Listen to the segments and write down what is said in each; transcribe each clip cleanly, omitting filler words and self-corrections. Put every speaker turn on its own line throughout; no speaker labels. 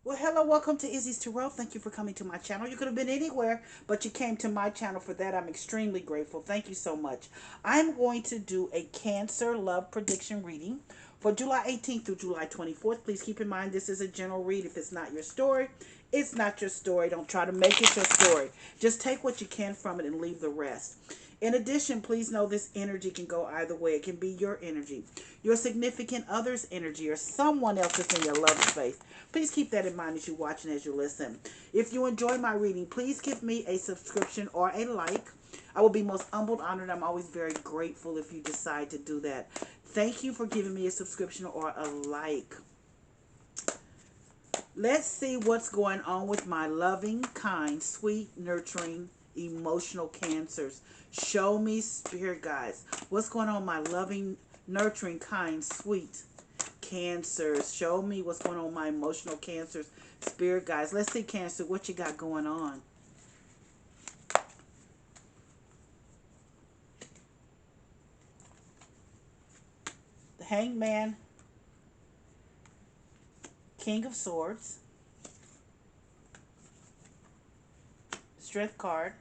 Well, hello, welcome to Izzy's Tarot. Thank you for coming to my channel. You could have been anywhere, but you came to my channel. For that, I'm extremely grateful. Thank you so much. I'm going to do a Cancer love prediction reading for July 18th through July 24th. Please keep in mind this is a general read. If it's not your story, it's not your story. Don't try to make it your story. Just take what you can from it and leave the rest. In addition, please know this energy can go either way. It can be your energy, your significant other's energy, or someone else that's in your love space. Please keep that in mind as you watch and as you listen. If you enjoy my reading, please give me a subscription or a like. I will be most humbled, honored. I'm always very grateful if you decide to do that. Thank you for giving me a subscription or a like. Let's see what's going on with my loving, kind, sweet, nurturing, emotional cancers. Show me, spirit guides. What's going on, my loving, nurturing, kind, sweet cancers? Show me what's going on, my emotional cancers. Spirit guides. Let's see, Cancer, what you got going on. The Hangman, King of Swords, Strength card,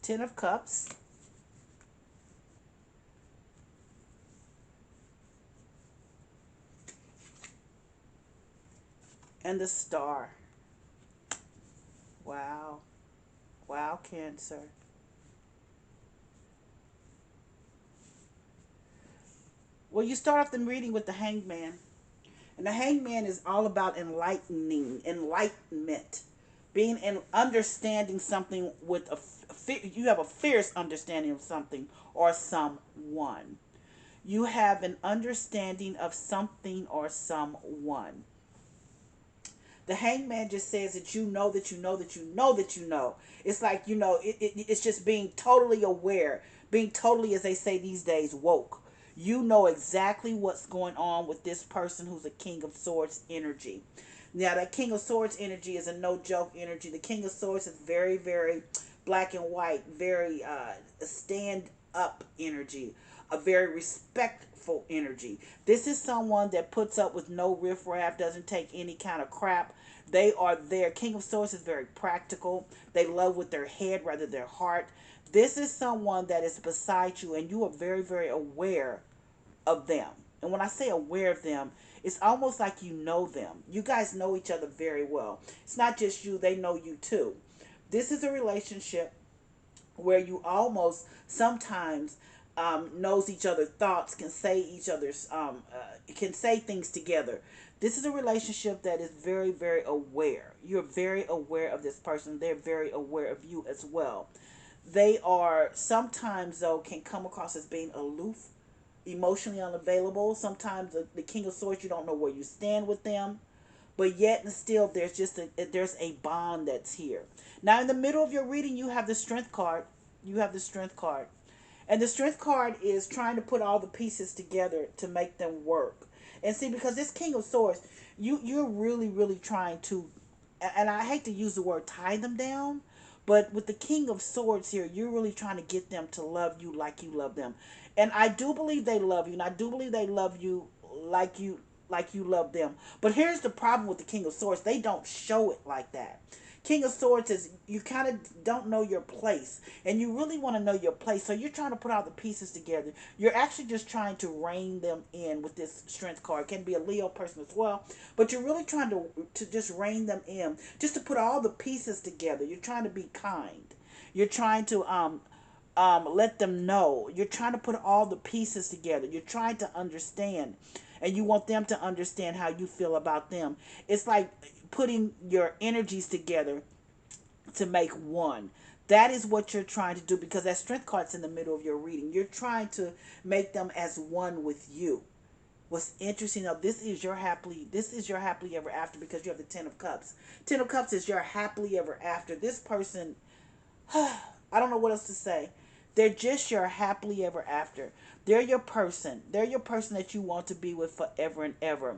Ten of Cups, and the Star. Wow. Wow, Cancer. Well, you start off the reading with the Hangman. And the Hangman is all about enlightenment, being and understanding something with you have a fierce understanding of something or someone. You have an understanding of something or someone. The Hangman just says that you know that you know that you know that you know. It's like, it's just being totally aware, being totally, as they say these days, woke. You know exactly what's going on with this person who's a King of Swords energy. Now, that King of Swords energy is a no joke energy. The King of Swords is very, very black and white, very stand up energy, a very respectful energy. This is someone that puts up with no riffraff, doesn't take any kind of crap. They are there. King of Swords is very practical. They love with their head rather than their heart. This is someone that is beside you, and you are very, very aware of them. And when I say aware of them, it's almost like you know them. You guys know each other very well. It's not just you, they know you too. This is a relationship where you almost sometimes knows each other's thoughts, can say each other's, can say things together. This is a relationship that is very, very aware. You're very aware of this person. They're very aware of you as well. They are sometimes, though, can come across as being aloof, emotionally unavailable. Sometimes the King of Swords, you don't know where you stand with them, but yet and still there's a bond that's here. Now, in the middle of your reading, you have the Strength card. You have the Strength card, and the Strength card is trying to put all the pieces together to make them work. And see, because this King of Swords, you're really, really trying to, and I hate to use the word tie them down, but with the King of Swords here, you're really trying to get them to love you like you love them. And I do believe they love you, and I do believe they love you like you love them. But here's the problem with the King of Swords. They don't show it like that. King of Swords is you kind of don't know your place, and you really want to know your place. So you're trying to put all the pieces together. You're actually just trying to rein them in with this Strength card. It can be a Leo person as well, but you're really trying to just rein them in, just to put all the pieces together. You're trying to be kind. You're trying to let them know. You're trying to put all the pieces together. You're trying to understand, and you want them to understand how you feel about them. It's like putting your energies together to make one. That is what you're trying to do, because that Strength card's in the middle of your reading. You're trying to make them as one with you. What's interesting though, this is your happily ever after, because you have the Ten of Cups. Ten of Cups is your happily ever after. This person, I don't know what else to say. They're just your happily ever after. They're your person. They're your person that you want to be with forever and ever.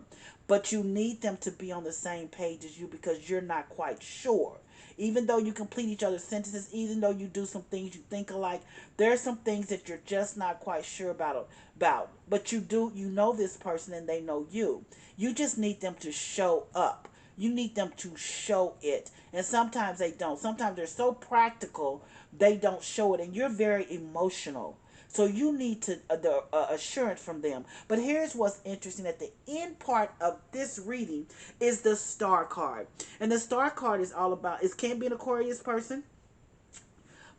But you need them to be on the same page as you, because you're not quite sure Even though you complete each other's sentences, even though you do some things you think alike, there's some things that you're just not quite sure about. But you know this person and they know you. You just need them to show up. You need them to show it. And sometimes they don't. Sometimes they're so practical, they don't show it. And you're very emotional. So you need to the assurance from them. But here's what's interesting: at the end part of this reading is the star card, and the star card is all about. It can't be an Aquarius person,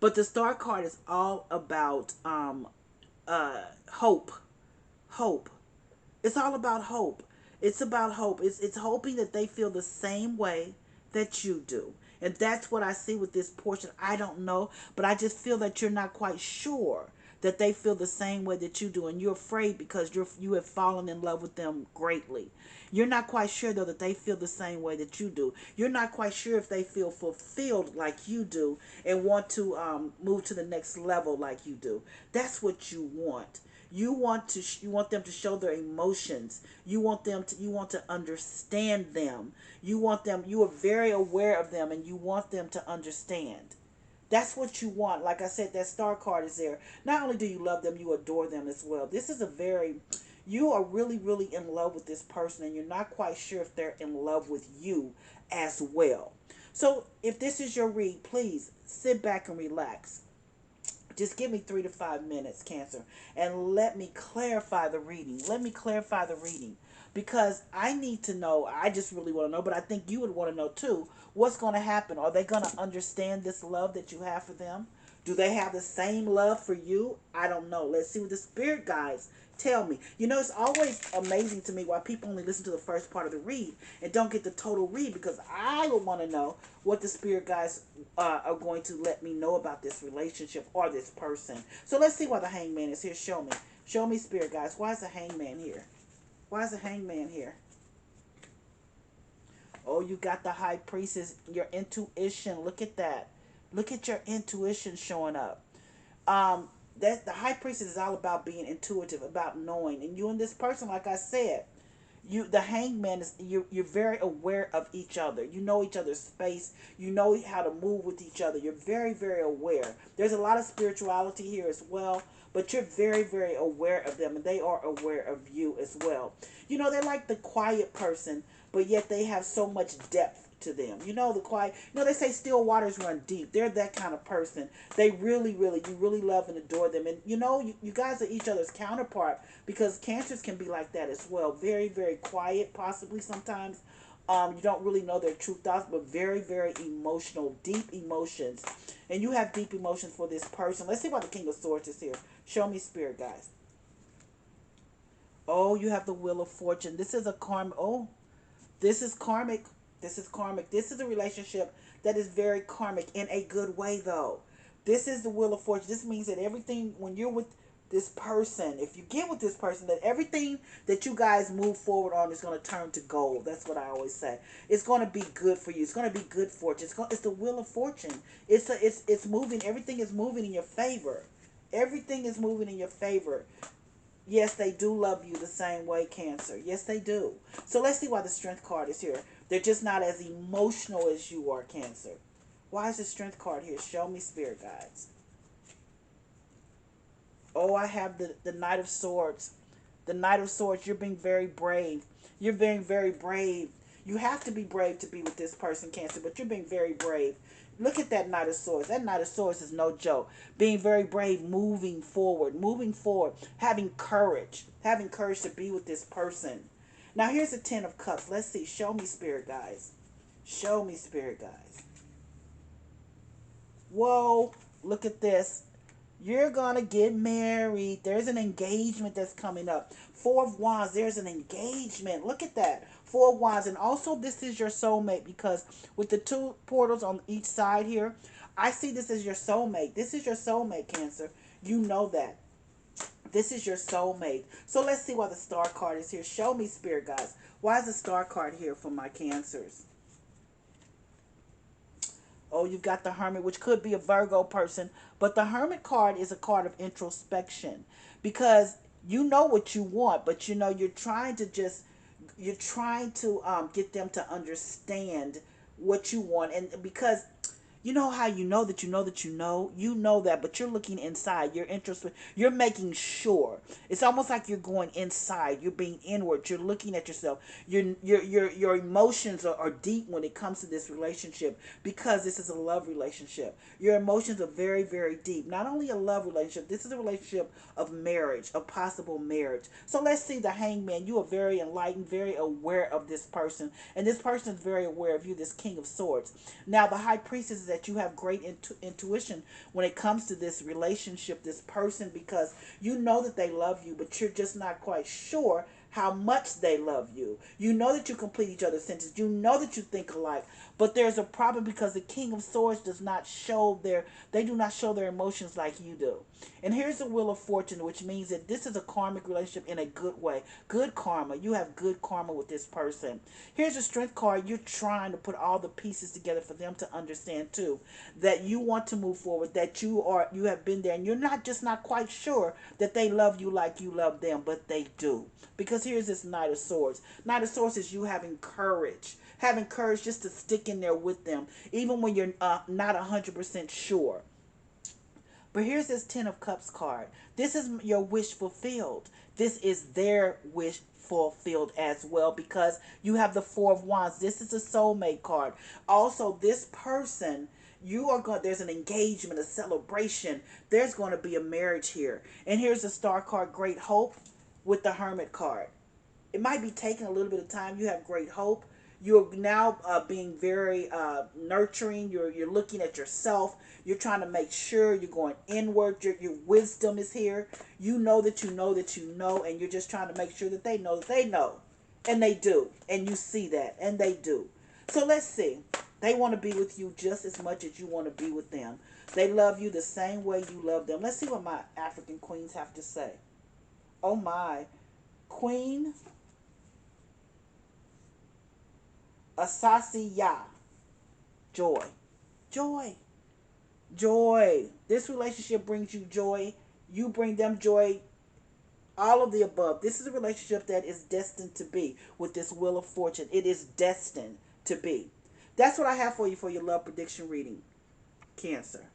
but the star card is all about hope, hope. It's all about hope. It's about hope. It's hoping that they feel the same way that you do. And that's what I see with this portion. I don't know, but I just feel that you're not quite sure that they feel the same way that you do, and you're afraid because you have fallen in love with them greatly. You're not quite sure though that they feel the same way that you do. You're not quite sure if they feel fulfilled like you do and want to move to the next level like you do. That's what you want. You want them to show their emotions. You want to understand them. You are very aware of them and you want them to understand. That's what you want. Like I said, that star card is there. Not only do you love them, you adore them as well. This is you are really, really in love with this person and you're not quite sure if they're in love with you as well. So if this is your read, please sit back and relax. Just give me 3 to 5 minutes, Cancer, and let me clarify the reading. Let me clarify the reading because I need to know. I just really want to know, but I think you would want to know too. What's going to happen? Are they going to understand this love that you have for them? Do they have the same love for you? I don't know. Let's see what the spirit guides tell me. You know, it's always amazing to me why people only listen to the first part of the read and don't get the total read, because I would want to know what the spirit guides are going to let me know about this relationship or this person. So let's see why the hangman is here. Show me. Show me, spirit guides. Why is the hangman here? Why is the hangman here? Oh, you got the high priestess, your intuition. Look at that. Look at your intuition showing up. That the high priestess is all about being intuitive, about knowing. And you and this person, like I said, the hangman is you're very aware of each other. You know each other's space. You know how to move with each other. You're very, very aware. There's a lot of spirituality here as well, but you're very, very aware of them, and they are aware of you as well. You know, they're like the quiet person, but yet they have so much depth to them. You know, the quiet, they say still waters run deep. They're that kind of person. They really, really, you really love and adore them. And you guys are each other's counterpart, because cancers can be like that as well. Very, very quiet, possibly sometimes. You don't really know their true thoughts, but very, very emotional, deep emotions. And you have deep emotions for this person. Let's see why the King of Swords is here. Show me, spirit guys. Oh, you have the Wheel of Fortune. This is a karma. Oh, this is karmic. This is karmic. This is a relationship that is very karmic in a good way, though. This is the Wheel of Fortune. This means that everything, when you're with this person, if you get with this person, that everything that you guys move forward on is going to turn to gold. That's what I always say. It's going to be good for you. It's going to be good fortune. It's the Wheel of Fortune. It's moving. Everything is moving in your favor. Everything is moving in your favor. Yes, they do love you the same way, Cancer. Yes, they do. So let's see why the Strength card is here. They're just not as emotional as you are, Cancer. Why is the Strength card here? Show me, spirit guides. Oh, I have the Knight of Swords. The Knight of Swords, you're being very brave. You're being very brave. You have to be brave to be with this person, Cancer, but you're being very brave. Look at that Knight of Swords. That Knight of Swords is no joke. Being very brave, moving forward, having courage to be with this person. Now, here's the Ten of Cups. Let's see. Show me, spirit guys. Show me, spirit guys. Whoa, look at this. You're going to get married. There's an engagement that's coming up. Four of Wands, there's an engagement. Look at that. Four of Wands. And also, this is your soulmate, because with the two portals on each side here, I see this as your soulmate. This is your soulmate, Cancer. You know that. This is your soulmate. So let's see why the Star card is here. Show me, spirit guys. Why is the Star card here for my Cancers? Oh, you've got the Hermit, which could be a Virgo person. But the Hermit card is a card of introspection, because you know what you want, but you're trying to get them to understand what you want. And because You know how you know that you know that you know that, but you're looking inside. You're interested. You're making sure. It's almost like you're going inside. You're being inward. You're looking at yourself. Your emotions are deep when it comes to this relationship, because this is a love relationship. Your emotions are very, very deep. Not only a love relationship, this is a relationship of marriage, of possible marriage. So let's see the hangman. You are very enlightened, very aware of this person, and this person is very aware of you, this king of swords. Now the high priestess is that you have great intuition when it comes to this relationship, this person, because you know that they love you, but you're just not quite sure how much they love you. You know that you complete each other's sentences. You know that you think alike. But there's a problem, because the King of Swords does not show they do not show their emotions like you do. And here's the Wheel of Fortune, which means that this is a karmic relationship in a good way. Good karma. You have good karma with this person. Here's the Strength card. You're trying to put all the pieces together for them to understand too, that you want to move forward, that you have been there, and you're not quite sure that they love you like you love them, but they do. Because here's this Knight of Swords. Knight of Swords is you having courage. Having courage just to stick in there with them, even when you're not 100% sure. But here's this Ten of Cups card. This is your wish fulfilled. This is their wish fulfilled as well, because you have the Four of Wands. This is a soulmate card. Also, this person, you are going, there's an engagement, a celebration. There's going to be a marriage here. And here's the Star card, Great Hope, with the Hermit card. It might be taking a little bit of time. You have great hope. You're now being very nurturing. You're looking at yourself. You're trying to make sure you're going inward. Your wisdom is here. You know that you know that you know, and you're just trying to make sure that they know, and they do, and you see that, and they do. So let's see. They want to be with you just as much as you want to be with them. They love you the same way you love them. Let's see what my African queens have to say. Oh my, Queen Asasi Ya. Joy. Joy. Joy. This relationship brings you joy. You bring them joy. All of the above. This is a relationship that is destined to be with this Wheel of Fortune. It is destined to be. That's what I have for you for your love prediction reading, Cancer.